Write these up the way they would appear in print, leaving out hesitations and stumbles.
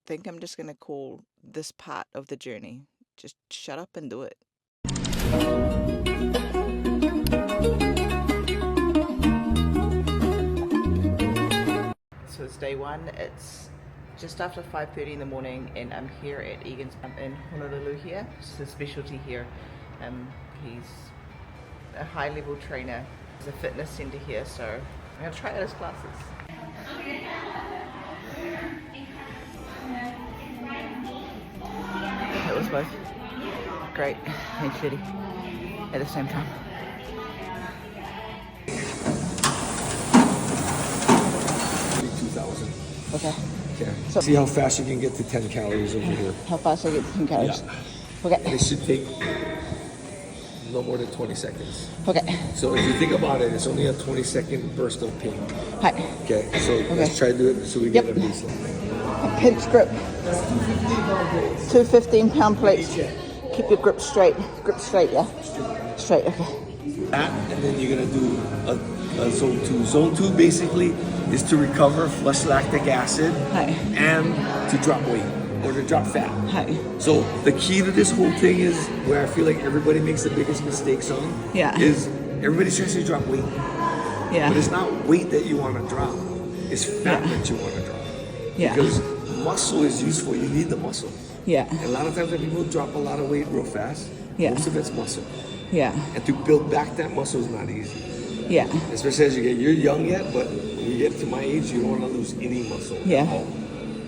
think I'm just going to call this part of the journey, just shut up and do it. So it's day one. It's just after 5:30 in the morning, and I'm here at Egan's. I'm in Honolulu here. It's his specialty here. He's a high-level trainer. There's a fitness center here, so I'm gonna try out his classes. It was both great and shitty at the same time. Okay. Okay. So see how fast you can get to 10 calories over here. How fast I get to 10 calories? Yeah. Okay. And it should take no more than 20 seconds. Okay. So if you think about it, it's only a 20-second burst of pain. Hi. Okay. So let's try to do it so we get a baseline. Pinch grip. That's 215-pound plates. 2 15-pound plates. Keep your grip straight. Grip straight, yeah? Straight, okay. That, and then you're going to do a zone 2. Zone 2 basically is to recover flush lactic acid and to drop weight or to drop fat. So the key to this whole thing is where I feel like everybody makes the biggest mistakes on is everybody's trying to drop weight. Yeah. But it's not weight that you want to drop. It's fat that you want to drop. Yeah. Because muscle is useful. You need the muscle. Yeah. And a lot of times when people drop a lot of weight real fast, most of it's muscle. Yeah. And to build back that muscle is not easy. Yeah. Especially as you're young yet, but when you get to my age, you don't want to lose any muscle at all,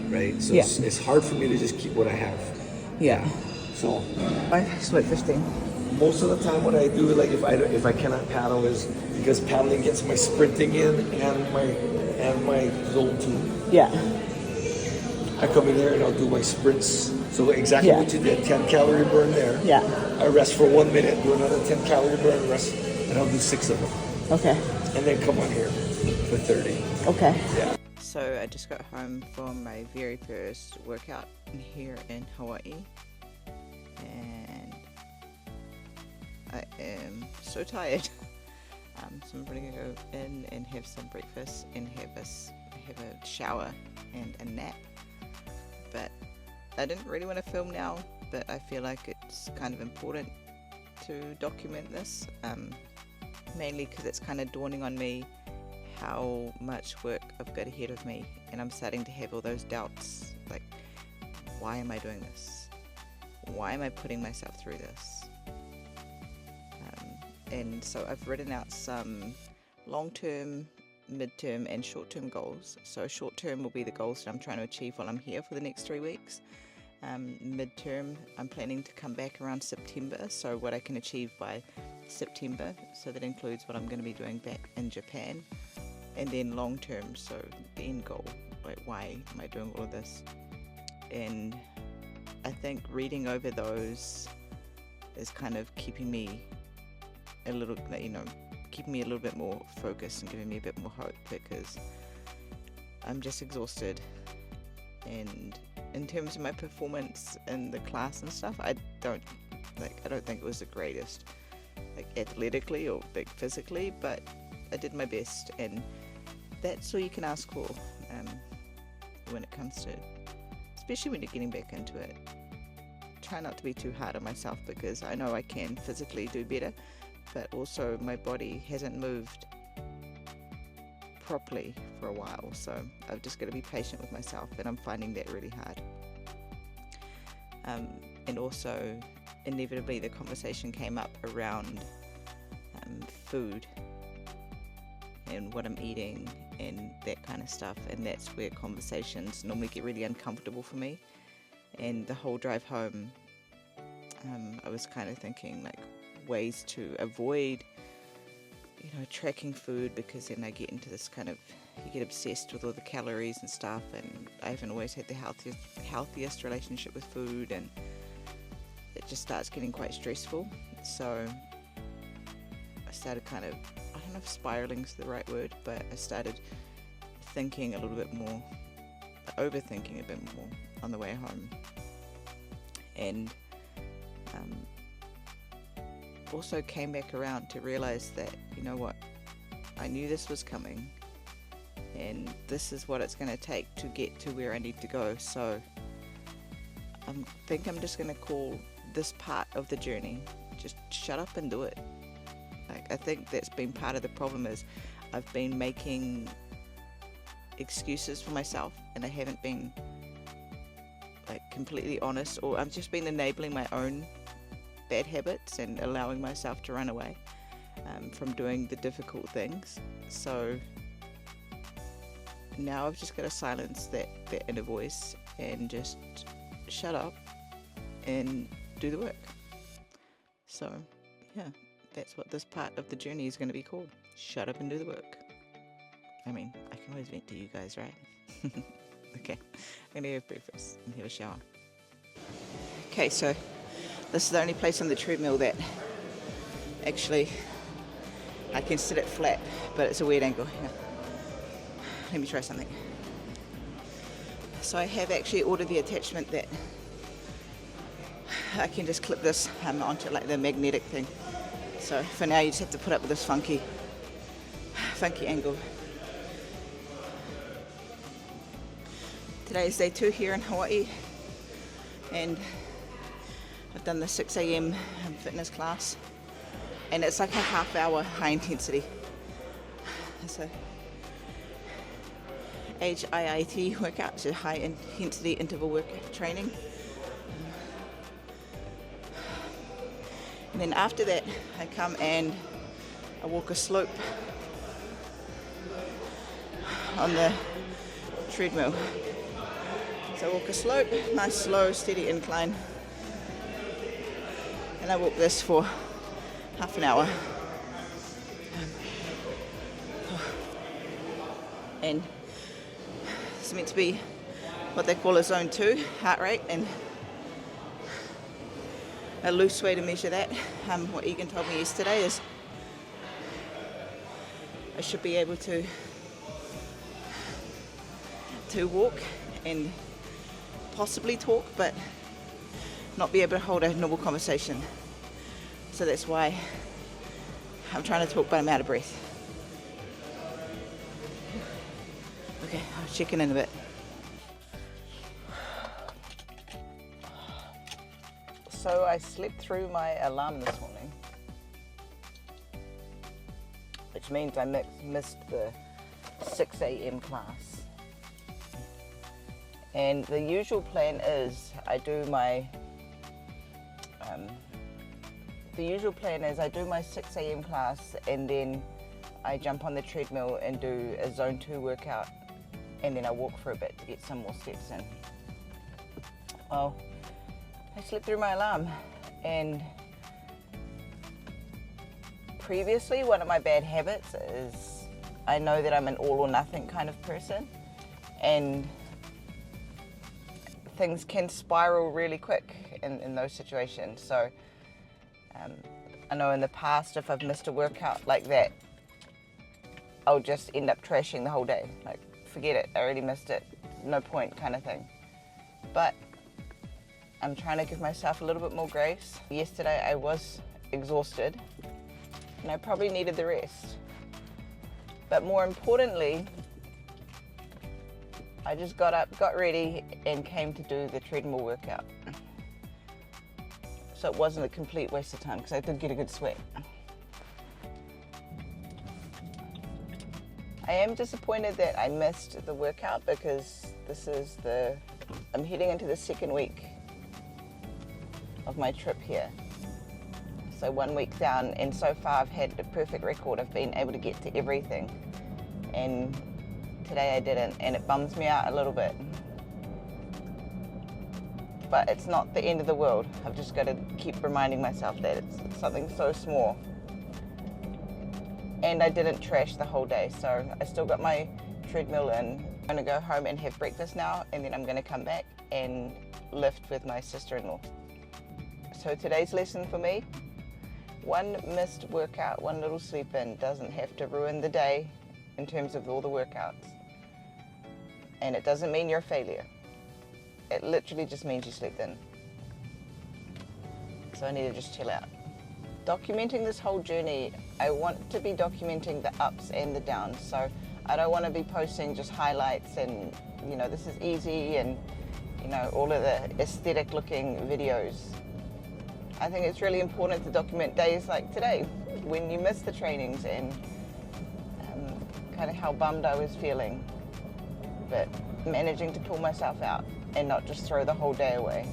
right? So it's hard for me to just keep what I have. Yeah. So I split 15. most of the time, what I do, like if I cannot paddle, is because paddling gets my sprinting in and my zone 2. Yeah. I come in here and I'll do my sprints. So exactly what you did, 10 calorie burn there. Yeah. I rest for 1 minute, do another 10 calorie burn, rest, and I'll do 6 of them. Okay. And then come on here for 30. Okay. Yeah. So I just got home from my very first workout here in Hawaii, and I am so tired. So I'm going to go in and have some breakfast and have a shower and a nap. But I didn't really want to film now, but I feel like it's kind of important to document this, mainly because it's kind of dawning on me how much work I've got ahead of me, and I'm starting to have all those doubts, like, why am I doing this? Why am I putting myself through this? And so I've written out some long-term, mid-term and short-term goals. So short-term will be the goals that I'm trying to achieve while I'm here for the next 3 weeks. Mid-term, I'm planning to come back around September, so what I can achieve by September, so that includes what I'm going to be doing back in Japan. And then long-term, so the end goal, like, why am I doing all of this? And I think reading over those is kind of keeping me a little, keeping me a little bit more focused and giving me a bit more hope, because I'm just exhausted. And in terms of my performance in the class and stuff, I don't think it was the greatest, like athletically or like physically, but I did my best, and that's all you can ask for when it comes to, especially when you're getting back into it. Try not to be too hard on myself, because I know I can physically do better, but also my body hasn't moved properly for a while, so I've just got to be patient with myself, and I'm finding that really hard. And also, inevitably, the conversation came up around food and what I'm eating and that kind of stuff, and that's where conversations normally get really uncomfortable for me. And the whole drive home, I was kind of thinking, like, ways to avoid tracking food, because then I get into this kind of, you get obsessed with all the calories and stuff, and I haven't always had the healthiest relationship with food, and it just starts getting quite stressful. So I started kind of, I don't know if spiraling is the right word, but I started thinking a little bit more, overthinking a bit more on the way home. And also came back around to realize that, you know what, I knew this was coming, and this is what it's going to take to get to where I need to go. So I think I'm just going to call this part of the journey, just shut up and do it. Like, I think that's been part of the problem, is I've been making excuses for myself and I haven't been like completely honest, or I've just been enabling my own bad habits and allowing myself to run away from doing the difficult things. So now I've just got to silence that inner voice and just shut up and do the work. So yeah, that's what this part of the journey is going to be called. Shut up and do the work. I mean, I can always vent to you guys, right? Okay, I'm going to have breakfast and have a shower. Okay, so this is the only place on the treadmill that actually I can sit it flat, but it's a weird angle. Yeah. Let me try something. So I have actually ordered the attachment that I can just clip this onto, like the magnetic thing. So for now you just have to put up with this funky angle. Today is day 2 here in Hawaii, and I've done the 6 a.m. fitness class, and it's like a half-hour high intensity. So HIIT workout, so high intensity interval workout training. And then after that, I come and I walk a slope on the treadmill. So I walk a slope, nice slow, steady incline. And I walk this for half an hour. And it's meant to be what they call a zone 2 heart rate, and a loose way to measure that, what Egan told me yesterday, is I should be able to walk and possibly talk, but not be able to hold a normal conversation. So that's why I'm trying to talk, but I'm out of breath. Okay, I'll check in a bit. So I slept through my alarm this morning, which means I missed the 6 a.m. class. And the usual plan is I do my 6 a.m. class, and then I jump on the treadmill and do a zone 2 workout, and then I walk for a bit to get some more steps in. Well, I slept through my alarm, and previously one of my bad habits is I know that I'm an all or nothing kind of person, and things can spiral really quick in those situations. So I know in the past, if I've missed a workout like that, I'll just end up trashing the whole day. Like, forget it, I already missed it, no point kind of thing. But I'm trying to give myself a little bit more grace. Yesterday I was exhausted and I probably needed the rest. But more importantly, I just got up, got ready, and came to do the treadmill workout. So it wasn't a complete waste of time because I did get a good sweat. I am disappointed that I missed the workout because I'm heading into the 2nd week of my trip here. So 1 week down, and so far I've had a perfect record. I've been able to get to everything, and today I didn't, and it bums me out a little bit. But it's not the end of the world. I've just got to keep reminding myself that it's something so small. And I didn't trash the whole day, so I still got my treadmill in. I'm going to go home and have breakfast now, and then I'm going to come back and lift with my sister-in-law. So today's lesson for me: one missed workout, one little sleep in doesn't have to ruin the day in terms of all the workouts. And it doesn't mean you're a failure. It literally just means you slept in. So I need to just chill out. Documenting this whole journey, I want to be documenting the ups and the downs. So I don't want to be posting just highlights and, this is easy and, you know, all of the aesthetic looking videos. I think it's really important to document days like today when you miss the trainings and kind of how bummed I was feeling, but managing to pull myself out and not just throw the whole day away.